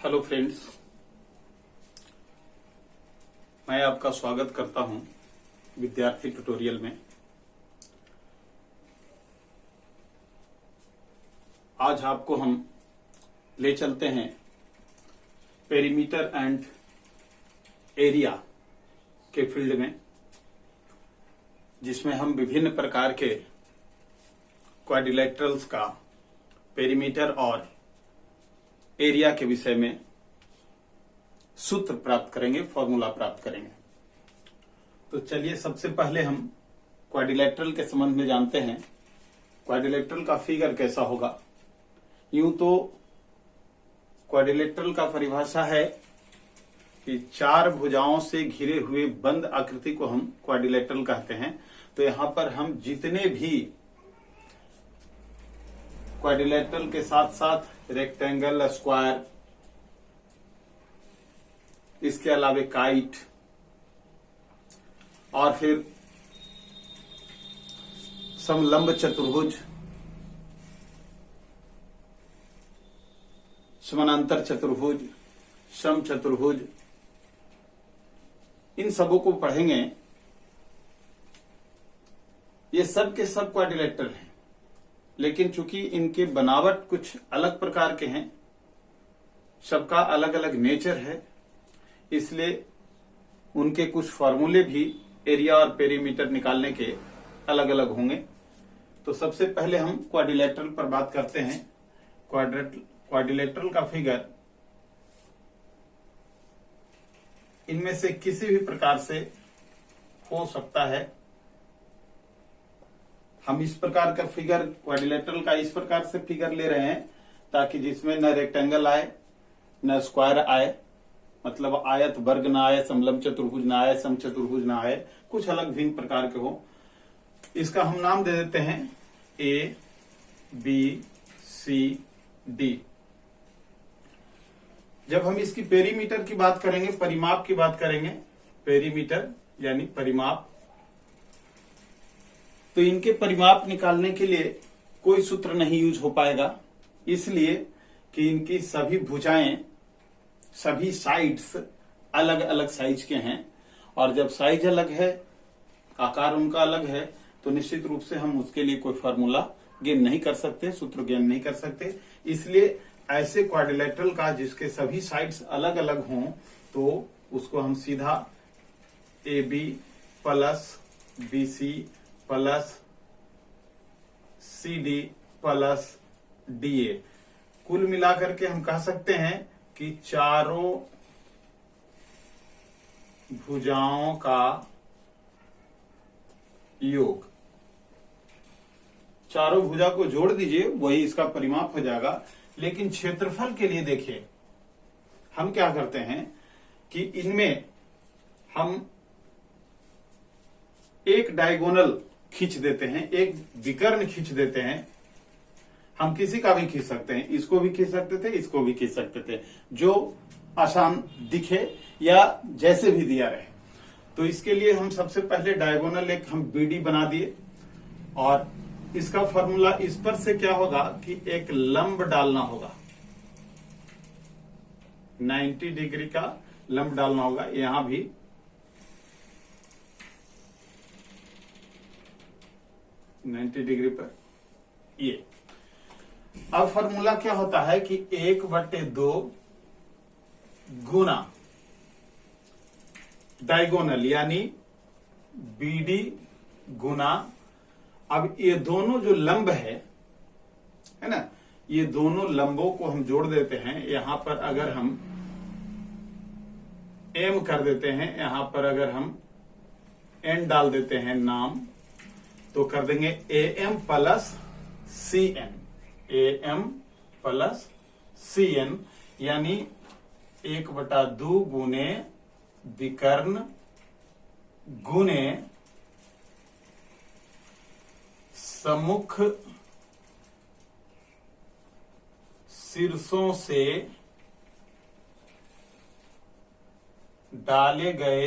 Hello friends, मैं आपका स्वागत करता हूं विद्यार्थी ट्यूटोरियल में। आज आपको हम ले चलते हैं पेरीमीटर एंड एरिया के फील्ड में, जिसमें हम विभिन्न प्रकार के क्वाड्रिलेटरल्स का पेरीमीटर और एरिया के विषय में सूत्र प्राप्त करेंगे, फॉर्मूला प्राप्त करेंगे। तो चलिए सबसे पहले हम क्वाड्रिलेटरल के संबंध में जानते हैं। क्वाड्रिलेटरल का फिगर कैसा होगा? यूं तो क्वाड्रिलेटरल का परिभाषा है कि चार भुजाओं से घिरे हुए बंद आकृति को हम क्वाड्रिलेटरल कहते हैं। तो यहां पर हम जितने भी क्वाड्रिलेटरल के साथ साथ रेक्टेंगल, स्क्वायर, इसके अलावे काइट और फिर समलंब चतुर्भुज, समानांतर चतुर्भुज, सम चतुर्भुज, इन सबों को पढ़ेंगे। ये सब के सब क्वाड्रिलेटरल हैं, लेकिन चूंकि इनके बनावट कुछ अलग प्रकार के हैं, सबका अलग अलग नेचर है, इसलिए उनके कुछ फॉर्मूले भी एरिया और पेरीमीटर निकालने के अलग अलग होंगे। तो सबसे पहले हम क्वाड्रिलेटरल पर बात करते हैं। क्वाड्रिलेटरल का फिगर इनमें से किसी भी प्रकार से हो सकता है। हम इस प्रकार का फिगर क्वाड्रिलेटरल का इस प्रकार से फिगर ले रहे हैं ताकि जिसमें न रेक्टेंगल आए न स्क्वायर आए, मतलब आयत वर्ग ना आए, समलंब चतुर्भुज ना आए, सम चतुर्भुज ना आए, कुछ अलग भिन्न प्रकार के हो। इसका हम नाम दे देते हैं ए, बी, सी, डी। जब हम इसकी पेरीमीटर की बात करेंगे, परिमाप की बात करेंगे, पेरीमीटर यानी परिमाप, तो इनके परिमाप निकालने के लिए कोई सूत्र नहीं यूज हो पाएगा, इसलिए कि इनकी सभी भुजाएं, सभी साइड्स अलग अलग साइज के हैं, और जब साइज अलग है, आकार उनका अलग है, तो निश्चित रूप से हम उसके लिए कोई फार्मूला गेन नहीं कर सकते, सूत्र गेन नहीं कर सकते। इसलिए ऐसे क्वाड्रिलेटरल का जिसके सभी साइड्स अलग अलग हों, तो उसको हम सीधा A B plus B C plus C D plus D A, कुल मिलाकर के हम कह सकते हैं कि चारों भुजाओं का योग। चारों भुजा को जोड़ दीजिए, वही इसका परिमाप हो जाएगा। लेकिन क्षेत्रफल के लिए देखिए, हम क्या करते हैं कि इनमें हम एक डायगोनल खींच देते हैं, एक विकर्ण खींच देते हैं। हम किसी का भी खींच सकते हैं, इसको भी खींच सकते थे, इसको भी खींच सकते थे, जो आसान दिखे या जैसे भी दिया रहे। तो इसके लिए हम सबसे पहले डायगोनल एक हम बीडी बना दिए, और इसका फॉर्मूला इस पर से क्या होगा कि एक लंब डालना होगा, 90 डिग्री का लंब डालना होगा। यहां भी 90 डिग्री पर ये। अब फॉर्मूला क्या होता है कि 1/2 गुना डायगोनल यानी बीडी गुना, अब ये दोनों जो लंब है ना, ये दोनों लंबों को हम जोड़ देते हैं। यहां पर अगर हम एम कर देते हैं, यहां पर अगर हम एन डाल देते हैं नाम, तो कर देंगे a m plus c n, a m plus c n, यानी 1/2 गुने विकर्ण गुने सम्मुख शीर्षों से डाले गए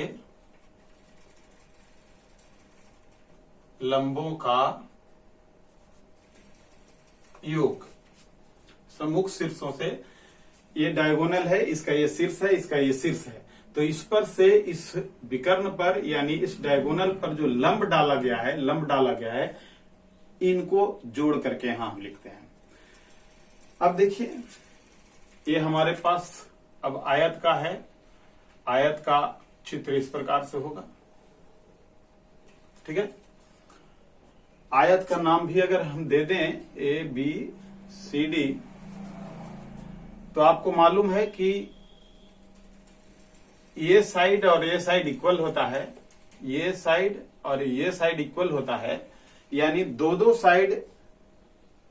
लंबों का योग। सम्मुख शीर्षों से ये डायगोनल है, इसका ये शीर्ष है, इसका ये शीर्ष है। तो इस पर से इस विकर्ण पर यानी इस डायगोनल पर जो लंब डाला गया है, इनको जोड़ करके यहां हम लिखते हैं। अब देखिए, ये हमारे पास अब आयत का है। आयत का चित्र इस प्रकार से होगा, ठीक है। आयत का नाम भी अगर हम दे दें ABCD, तो आपको मालूम है कि ये साइड और ये साइड इक्वल होता है, ये साइड और ये साइड इक्वल होता है, यानी दो साइड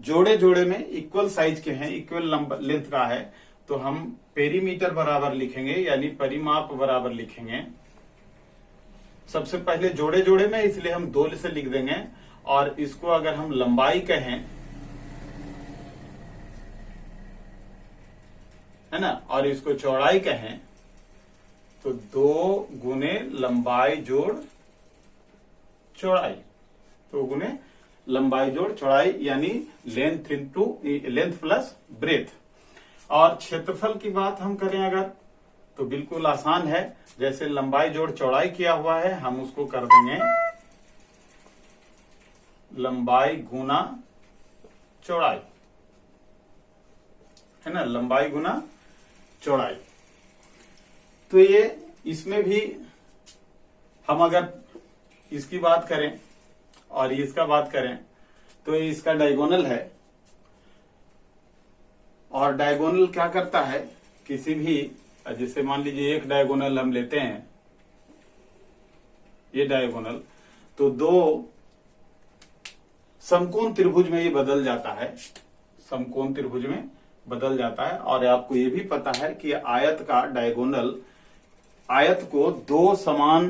जोड़े जोड़े में इक्वल साइज के हैं, इक्वल लेंथ का है। तो हम पेरीमीटर बराबर लिखेंगे, यानी परिमाप बराबर लिखेंगे। सबसे पहले जोड़े जोड़े में, इसलिए हम 2 से लिख देंगे। और इसको अगर हम लंबाई कहें, है ना, और इसको चौड़ाई कहें, तो 2 गुने लंबाई जोड़ चौड़ाई, 2 गुने लंबाई जोड़ चौड़ाई, यानी लेंथ प्लस ब्रेथ। और क्षेत्रफल की बात हम करें अगर, तो बिल्कुल आसान है। जैसे लंबाई जोड़ चौड़ाई किया हुआ है, हम उसको कर देंगे लंबाई गुना चौड़ाई, है ना, लंबाई गुना चौड़ाई। तो ये इसमें भी हम अगर इसकी बात करें और इसका बात करें, तो ये इसका डायगोनल है। और डायगोनल क्या करता है, किसी भी, जैसे मान लीजिए एक डायगोनल हम लेते हैं, ये डायगोनल, तो 2 समकोण त्रिभुज में ये बदल जाता है, समकोण त्रिभुज में बदल जाता है। और आपको ये भी पता है कि आयत का डायगोनल आयत को 2 समान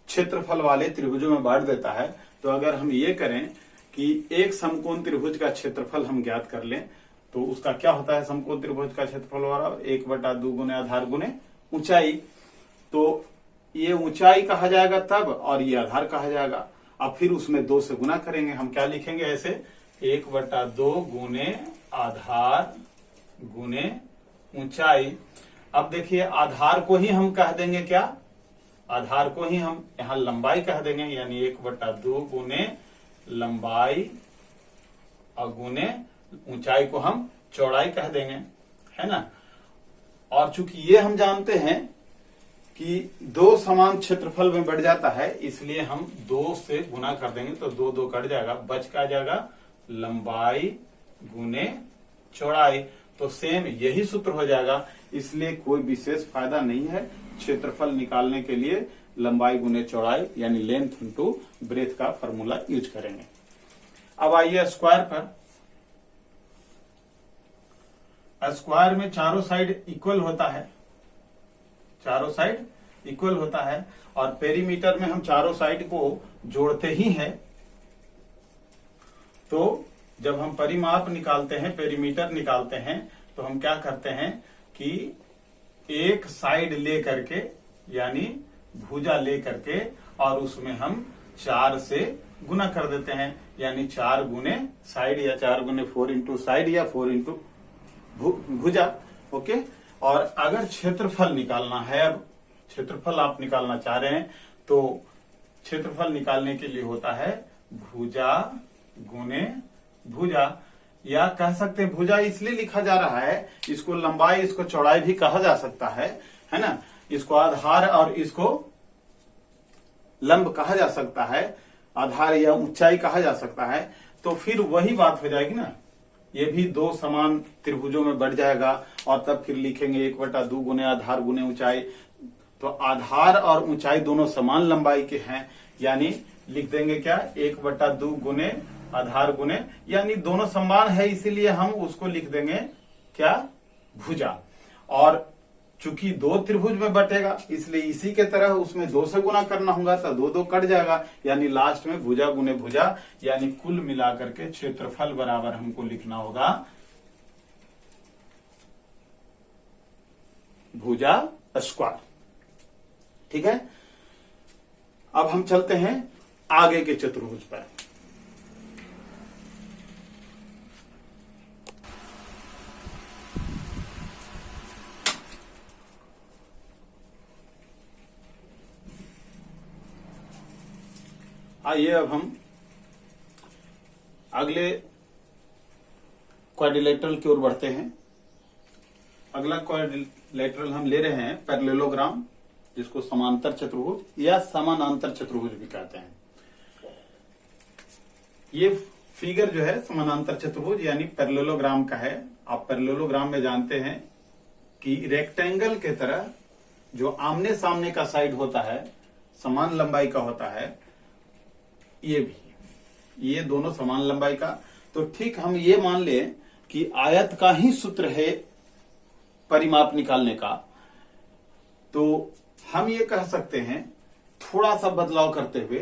क्षेत्रफल वाले त्रिभुजों में बांट देता है। तो अगर हम ये करें कि एक समकोण त्रिभुज का क्षेत्रफल हम ज्ञात कर लें, तो उसका क्या होता है, समकोण त्रिभुज का क्षेत्रफल बराबर 1/2 गुने आधार गुने ऊंचाई। तो ये ऊंचाई कहा जाएगा तब, और ये आधार कहा जाएगा। अब फिर उसमें 2 से गुना करेंगे, हम क्या लिखेंगे ऐसे, 1/2 गुने आधार गुने ऊंचाई। अब देखिए, आधार को ही हम कह देंगे क्या, आधार को ही हम यहां लंबाई कह देंगे, यानी 1/2 गुने लंबाई और गुने ऊंचाई को हम चौड़ाई कह देंगे, है ना। और चूंकि ये हम जानते हैं कि 2 समान क्षेत्रफल में बढ़ जाता है, इसलिए हम 2 से गुना कर देंगे, तो 2 कट जाएगा, बच का जाएगा लंबाई गुने चौड़ाई। तो सेम यही सूत्र हो जाएगा, इसलिए कोई विशेष फायदा नहीं है। क्षेत्रफल निकालने के लिए लंबाई गुने चौड़ाई यानी लेंथ इनटू ब्रेथ का फॉर्मूला यूज करेंगे। अब आइए स्क्वायर पर। स्क्वायर में चारों साइड इक्वल होता है, चारों साइड इक्वल होता है। और पेरीमीटर में हम चारों साइड को जोड़ते ही हैं। तो जब हम परिमाप निकालते हैं, पेरीमीटर निकालते हैं, तो हम क्या करते हैं कि एक साइड ले करके, यानी भुजा ले करके, और उसमें हम 4 से गुना कर देते हैं, यानी 4 गुने साइड, या 4 गुने 4 इंटू साइड, या 4 इंटू भुजा। ओके। और अगर क्षेत्रफल निकालना है, अब क्षेत्रफल आप निकालना चाह रहे हैं, तो क्षेत्रफल निकालने के लिए होता है भुजा गुने भुजा, या कह सकते हैं भुजा इसलिए लिखा जा रहा है, इसको लंबाई इसको चौड़ाई भी कहा जा सकता है ना। इसको आधार और इसको लंब कहा जा सकता है, आधार या ऊंचाई कहा जा सकता है। तो फिर वही बात हो जाएगी ना, ये भी 2 समान त्रिभुजों में बढ़ जाएगा, और तब फिर लिखेंगे 1/2 गुने आधार गुने ऊंचाई। तो आधार और ऊंचाई दोनों समान लंबाई के हैं, यानी लिख देंगे क्या, 1/2 गुने आधार गुने, यानी दोनों समान है, इसीलिए हम उसको लिख देंगे क्या, भुजा। और चूंकि 2 त्रिभुज में बटेगा, इसलिए इसी के तरह उसमें 2 से गुना करना होगा, तो 2 कट जाएगा, यानी लास्ट में भुजा गुने भुजा, यानी कुल मिलाकर के क्षेत्रफल बराबर हमको लिखना होगा भुजा स्क्वायर। ठीक है। अब हम चलते हैं आगे के चतुर्भुज पर। आइए अब हम अगले क्वाड्रिलेटरल की ओर बढ़ते हैं। अगला क्वाड्रिलेटरल हम ले रहे हैं पैरेललोग्राम, जिसको समांतर चतुर्भुज या समानांतर चतुर्भुज भी कहते हैं। ये फिगर जो है समानांतर चतुर्भुज यानी पैरेललोग्राम का है। आप पैरेललोग्राम में जानते हैं कि रेक्टेंगल के तरह जो आमने सामने का साइड होता है समान लंबाई का होता है, ये भी, ये दोनों समान लंबाई का। तो ठीक हम ये मान लें कि आयत का ही सूत्र है परिमाप निकालने का, तो हम ये कह सकते हैं थोड़ा सा बदलाव करते हुए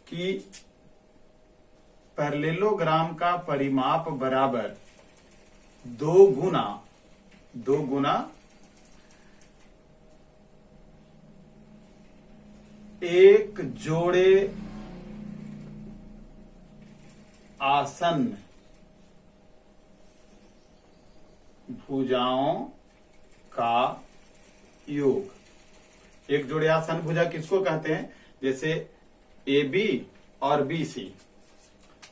कि पैरेललोग्राम का परिमाप बराबर 2 गुना एक जोड़े आसन्न भुजाओं का योग। एक जोड़े आसन्न भुजा किसको कहते हैं? जैसे AB और BC,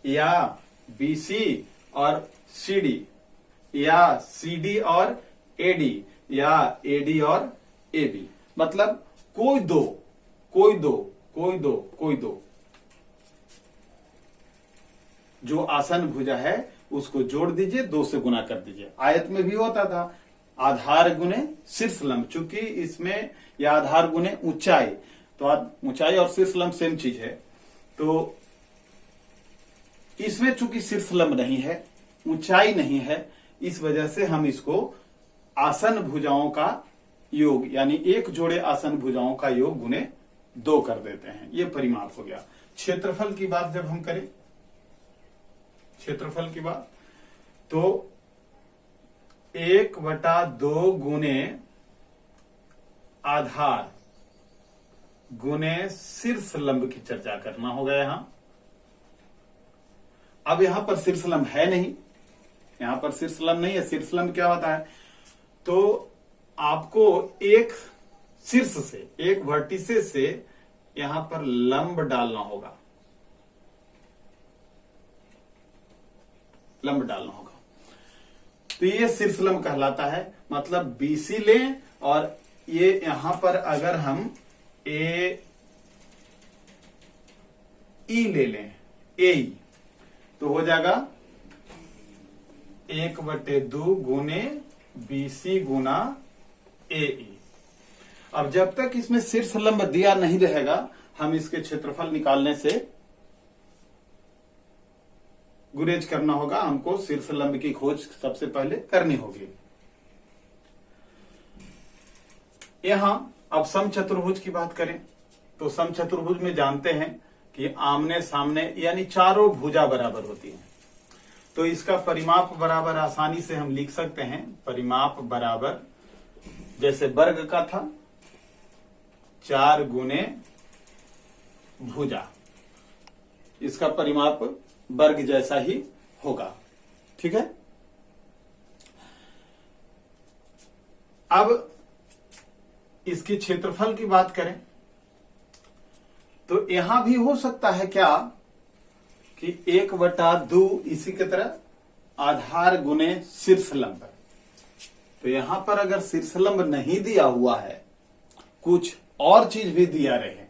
या BC और CD, या CD और AD, या AD और AB। मतलब कोई दो जो आसन्न भुजा है उसको जोड़ दीजिए, 2 से गुना कर दीजिए। आयत में भी होता था आधार गुने शीर्ष लंब, चूंकि इसमें या आधार गुने ऊंचाई, तो ऊंचाई और शीर्ष लंब सेम चीज है। तो इसमें चूंकि शीर्ष लंब नहीं है, ऊंचाई नहीं है, इस वजह से हम इसको आसन्न भुजाओं का योग यानी एक जोड़े आसन्न भुजाओं का योग गुने 2 कर देते हैं। ये परिमाप हो गया। क्षेत्रफल की बात जब हम करें, क्षेत्रफल की बात, तो 1/2 गुने आधार गुने शीर्ष लंब की चर्चा करना होगा। यहां अब यहां पर शीर्ष लंब है नहीं, यहां पर शीर्ष लंब नहीं है। शीर्ष लंब क्या होता है? तो आपको एक शीर्ष से, एक वर्टिसेस से यहां पर लंब डालना होगा, लंब डालना होगा। तो ये शीर्ष लंब कहलाता है। मतलब BC लें और ये यहां पर अगर हम AE ले लें, AE, तो हो जाएगा 1/2 गुने BC गुना AE। अब जब तक इसमें शीर्ष लंब दिया नहीं रहेगा, हम इसके क्षेत्रफल निकालने से गुरेज करना होगा। हमको शीर्ष लंब की खोज सबसे पहले करनी होगी। यहां अब समचतुर्भुज की बात करें तो समचतुर्भुज में जानते हैं कि आमने सामने यानी चारों भुजा बराबर होती हैं। तो इसका परिमाप बराबर आसानी से हम लिख सकते हैं। परिमाप बराबर जैसे वर्ग का था 4 गुने भुजा, इसका परिमाप वर्ग जैसा ही होगा। ठीक है। अब इसकी क्षेत्रफल की बात करें तो यहां भी हो सकता है क्या कि 1/2 इसी की तरह आधार गुने शीर्ष लंब। तो यहां पर अगर शीर्ष लंब नहीं दिया हुआ है, कुछ और चीज भी दिया रहे,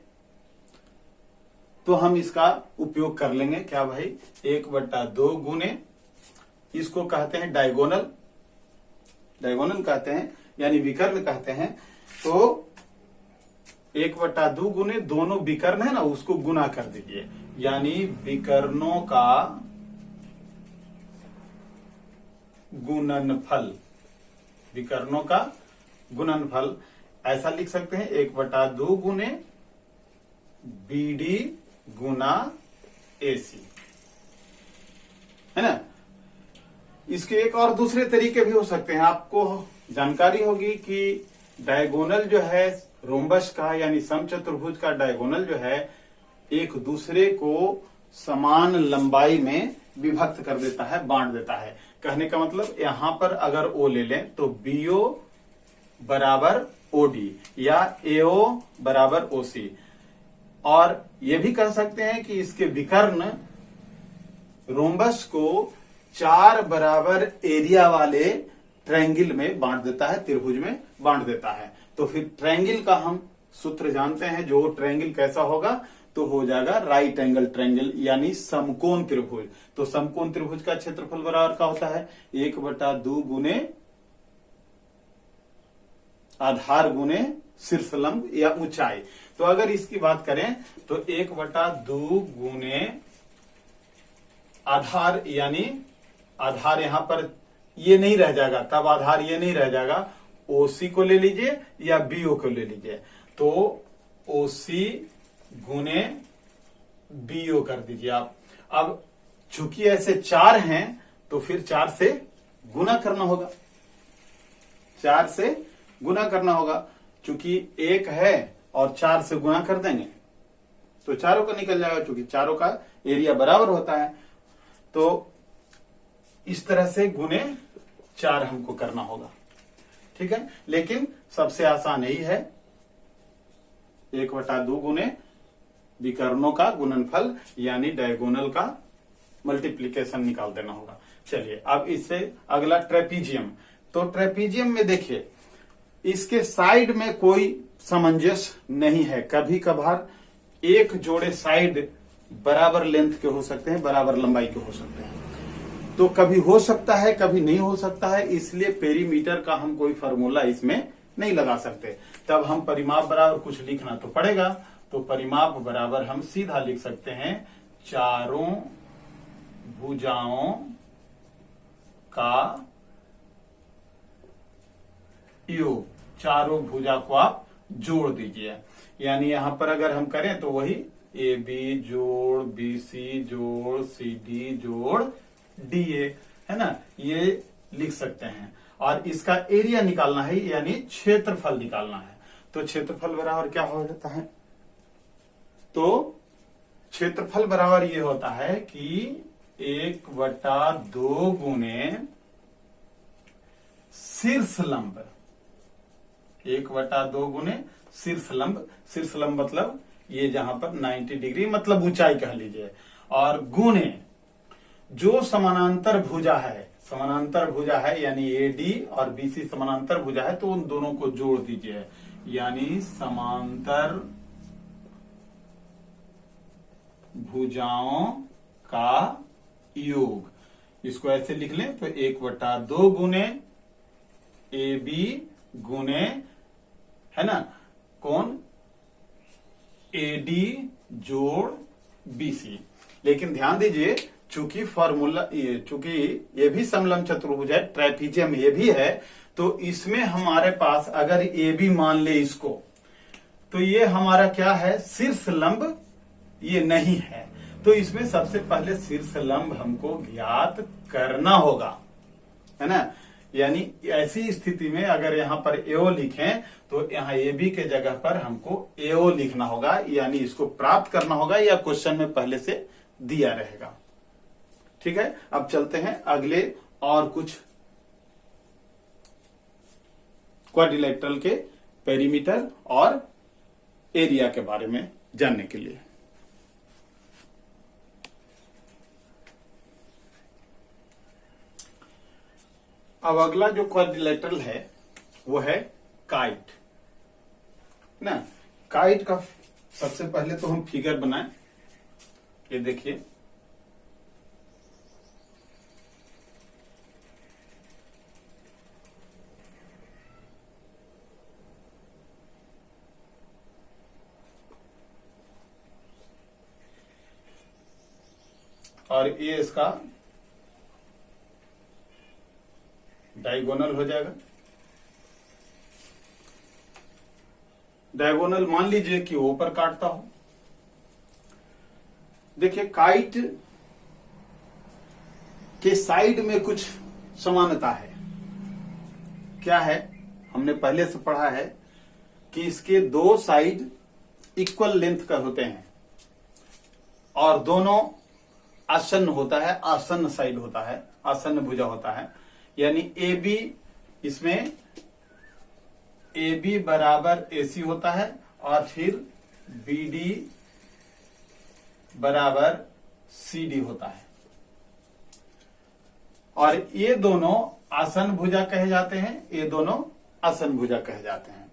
तो हम इसका उपयोग कर लेंगे। क्या भाई? 1/2 गुने, इसको कहते हैं डायगोनल, डायगोनल कहते हैं यानी विकर्ण कहते हैं। तो 1/2 गुने दोनों विकर्ण है ना, उसको गुना कर दीजिए, यानी विकर्णों का गुणनफल, विकर्णों का गुणनफल ऐसा लिख सकते हैं 1/2 गुने BD गुना AC, है ना। इसके एक और दूसरे तरीके भी हो सकते हैं। आपको जानकारी होगी कि डायगोनल जो है रोम्बस का यानी समचतुर्भुज का डायगोनल जो है एक दूसरे को समान लंबाई में विभक्त कर देता है, बांट देता है। कहने का मतलब यहां पर अगर O ले लें तो BO बराबर OD या AO बराबर OC, और ये भी कह सकते हैं कि इसके विकर्ण रोम्बस को 4 बराबर एरिया वाले ट्रायंगल में बांट देता है, त्रिभुज में बांट देता है। तो फिर ट्रायंगल का हम सूत्र जानते हैं, जो ट्रायंगल कैसा होगा, तो हो जाएगा राइट एंगल ट्रायंगल यानी समकोण त्रिभुज। तो समकोण त्रिभुज का क्षेत्रफल बराबर का होता है 1/2 गुने आधार गुने शीर्षलंब या ऊंचाई। तो अगर इसकी बात करें तो 1/2 गुने आधार, यानी आधार यहां पर ये नहीं रह जाएगा, तब आधार ये नहीं रह जाएगा, ओसी को ले लीजिए या बीओ को ले लीजिए। तो ओसी गुने बीओ कर दीजिए आप। अब चूंकि ऐसे 4 हैं तो फिर 4 से गुना करना होगा, 4 से गुना करना होगा। चूंकि 1 है और 4 से गुना कर देंगे तो चारों का निकल जाएगा, चूंकि चारों का एरिया बराबर होता है। तो इस तरह से गुने 4 हमको करना होगा, ठीक है। लेकिन सबसे आसान यही है, 1/2 गुने विकर्णों का गुणनफल यानी डायगोनल का मल्टीप्लीकेशन निकाल देना होगा। चलिए अब इससे अगला ट्रेपीजियम। तो ट्रेपीजियम में देखिए इसके साइड में कोई सामंजस्य नहीं है। कभी कभार एक जोड़े साइड बराबर लेंथ के हो सकते हैं, बराबर लंबाई के हो सकते हैं, तो कभी हो सकता है कभी नहीं हो सकता है। इसलिए पेरीमीटर का हम कोई फार्मूला इसमें नहीं लगा सकते। तब हम परिमाप बराबर कुछ लिखना तो पड़ेगा। तो परिमाप बराबर हम सीधा लिख सकते हैं चारों भुजाओं का योग। चारों भुजा को आप जोड़ दीजिए, यानी यहां पर अगर हम करें तो वही ए बी जोड़ बी सी जोड़ सी डी जोड़ डी ए, है ना, ये लिख सकते हैं। और इसका एरिया निकालना है यानी क्षेत्रफल निकालना है। तो क्षेत्रफल बराबर क्या हो जाता है, तो क्षेत्रफल बराबर ये होता है कि 1/2 गुने शीर्षलंब, 1/2 गुने शीर्षलंब। शीर्षलंब मतलब ये जहां पर 90 डिग्री मतलब ऊंचाई कह लीजिए, और गुने जो समानांतर भुजा है, समानांतर भुजा है यानी एडी और बीसी समानांतर भुजा है, तो उन दोनों को जोड़ दीजिए यानी समांतर भुजाओं का योग। इसको ऐसे लिख लें तो 1/2 गुने ए बी गुने, है ना, कौन, एडी जोड़ बीसी। लेकिन ध्यान दीजिए चूंकि फॉर्मूला चूंकि ये भी समलंब चतुर्भुज है, ट्रेपीजियम ये भी है, तो इसमें हमारे पास अगर ए बी मान ले इसको, तो ये हमारा क्या है, शीर्षलंब ये नहीं है। तो इसमें सबसे पहले शीर्षलंब हमको ज्ञात करना होगा, है ना। यानी ऐसी स्थिति में अगर यहां पर एओ लिखें तो यहां ए बी के जगह पर हमको एओ लिखना होगा, यानी इसको प्राप्त करना होगा, या क्वेश्चन में पहले से दिया रहेगा। ठीक है, अब चलते हैं अगले और कुछ क्वाड्रिलेटरल के पेरीमीटर और एरिया के बारे में जानने के लिए। अब अगला जो क्वाड्रिलेटरल है वो है काइट ना। काइट का सबसे पहले तो हम फिगर बनाएं, ये देखिए, और ये इसका डायगोनल हो जाएगा। डायगोनल मान लीजिए कि ऊपर काटता हो। देखिए काइट के साइड में कुछ समानता है। क्या है, हमने पहले से पढ़ा है कि इसके दो साइड इक्वल लेंथ का होते हैं और दोनों आसन्न होता है, आसन्न साइड होता है, आसन्न भुजा होता है। यानी ए बी, इसमें ए बी बराबर ए सी होता है और फिर बी डी बराबर CD होता है। और ये दोनों आसन भुजा कहे जाते हैं, ये दोनों आसन भुजा कहे जाते हैं।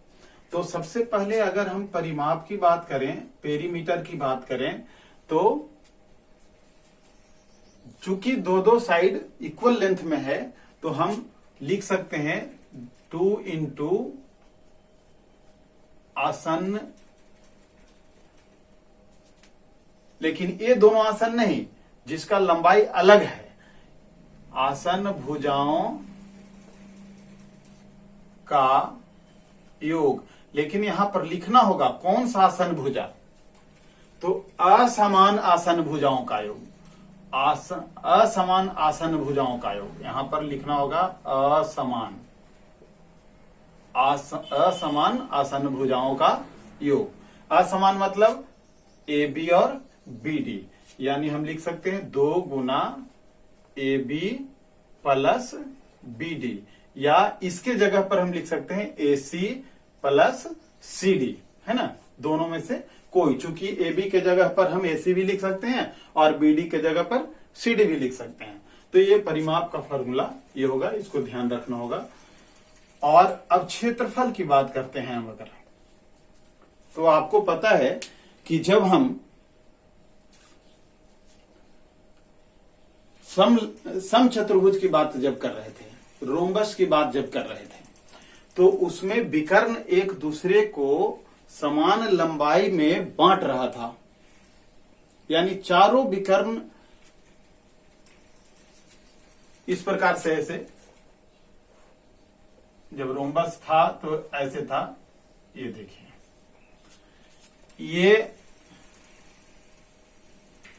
तो सबसे पहले अगर हम परिमाप की बात करें, पेरीमीटर की बात करें, तो चूंकि दो साइड इक्वल लेंथ में है तो हम लिख सकते हैं 2 इंटू आसन, लेकिन ये दोनों आसन नहीं, जिसका लंबाई अलग है, आसन भुजाओं का योग। लेकिन यहां पर लिखना होगा कौन सा आसन भुजा, तो असमान आसन भुजाओं का योग, असमान आसन भुजाओं का योग यहां पर लिखना होगा असमान आसन भुजाओं का योग। असमान मतलब AB और BD, यानी हम लिख सकते हैं 2 गुना AB प्लस BD, या इसके जगह पर हम लिख सकते हैं AC प्लस CD, है ना, दोनों में से कोई। चूंकि AB के जगह पर हम AC भी लिख सकते हैं और BD के जगह पर CD भी लिख सकते हैं। तो ये परिमाप का फॉर्मूला ये होगा, इसको ध्यान रखना होगा। और अब क्षेत्रफल की बात करते हैं हम अगर, तो आपको पता है कि जब हम सम चतुर्भुज की बात जब कर रहे थे, रोम्बस की बात जब कर रहे थे, तो उसमें विकर्ण एक दूसरे को समान लंबाई में बांट रहा था, यानी चारों विकर्ण इस प्रकार से, ऐसे जब रोम्बस था तो ऐसे था, ये देखिए, ये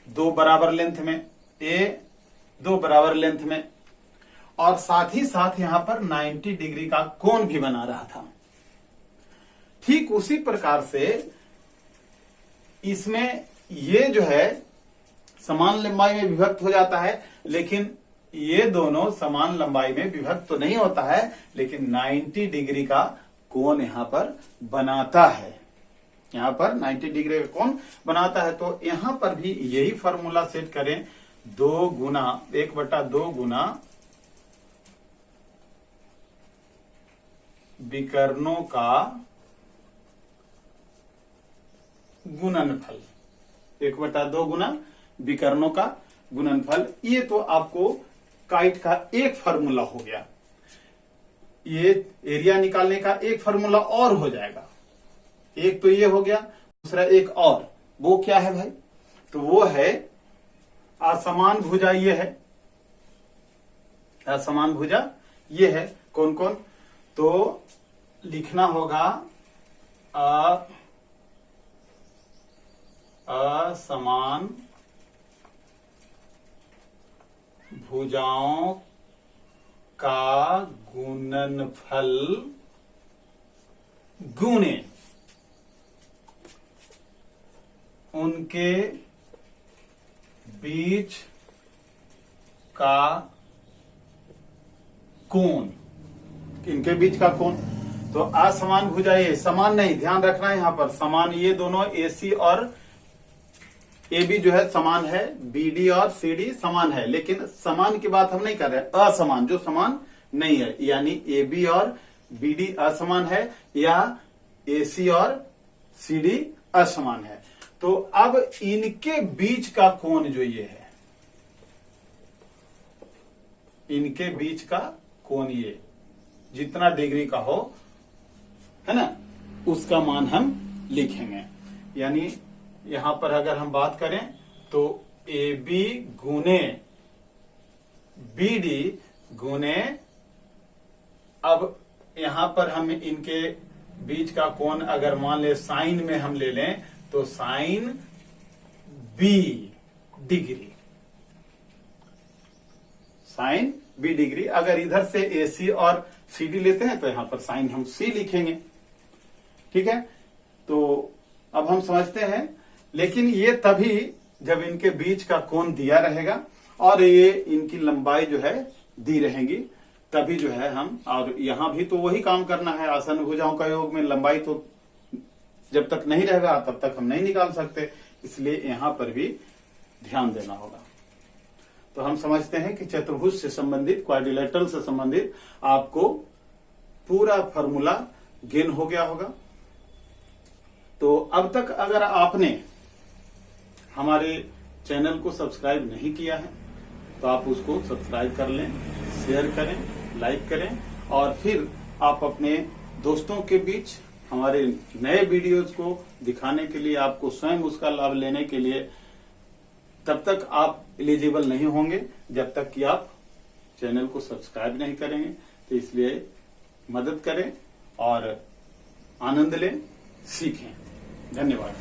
2 बराबर लेंथ में, ये 2 बराबर लेंथ में, और साथ ही साथ यहां पर 90 डिग्री का कोण भी बना रहा था। ठीक उसी प्रकार से इसमें ये जो है समान लंबाई में विभक्त हो जाता है, लेकिन ये दोनों समान लंबाई में विभक्त तो नहीं होता है, लेकिन 90 डिग्री का कोण यहां पर बनाता है, यहां पर 90 डिग्री का कोण बनाता है। तो यहां पर भी यही फॉर्मूला सेट करें, 2 गुना 1/2 गुना विकर्णों का गुणनफल, 1/2 गुना विकर्णों का गुणनफल। ये तो आपको काइट का एक फार्मूला हो गया, ये एरिया निकालने का एक फार्मूला और हो जाएगा। एक तो ये हो गया, दूसरा एक और, वो क्या है भाई, तो वो है असमान भुजा, ये है असमान भुजा, ये है कौन कौन, तो लिखना होगा असमान भुजाओं का गुणनफल गुणे उनके बीच का कोण, इनके बीच का कोण। तो असमान भुजा, ये समान नहीं, ध्यान रखना है यहां पर समान, ये दोनों AC और AB जो है समान है, BD और CD समान है, लेकिन समान की बात हम नहीं कर रहे, असमान जो समान नहीं है, यानी AB और BD असमान है या AC और CD असमान है। तो अब इनके बीच का कोण जो ये है, इनके बीच का कोण ये जितना डिग्री का हो, है ना, उसका मान हम लिखेंगे। यानी यहां पर अगर हम बात करें तो AB गुने BD गुने, अब यहां पर हम इनके बीच का कोण अगर मान ले साइन में हम ले लें तो sine B degree, sine B degree. अगर इधर से AC और CD लेते हैं तो यहां पर साइन हम C लिखेंगे, ठीक है। तो अब हम समझते हैं, लेकिन ये तभी जब इनके बीच का कोण दिया रहेगा और ये इनकी लंबाई जो है दी रहेगी, तभी जो है हम, और यहां भी तो वही काम करना है, आसन भुजाओं का योग में लंबाई तो जब तक नहीं रहेगा तब तक हम नहीं निकाल सकते, इसलिए यहां पर भी ध्यान देना होगा। तो हम समझते हैं कि चतुर्भुज से संबंधित, क्वाड्रिलेटरल से संबंधित आपको पूरा फॉर्मूला गेन हो गया होगा। तो अब तक अगर आपने हमारे चैनल को सब्सक्राइब नहीं किया है तो आप उसको सब्सक्राइब कर लें, शेयर करें, लाइक करें और फिर आप अपने दोस्तों के बीच हमारे नए वीडियोज को दिखाने के लिए, आपको स्वयं उसका लाभ लेने के लिए, तब तक आप एलिजिबल नहीं होंगे जब तक कि आप चैनल को सब्सक्राइब नहीं करेंगे। तो इसलिए मदद करें और आनंद लें, सीखें। धन्यवाद।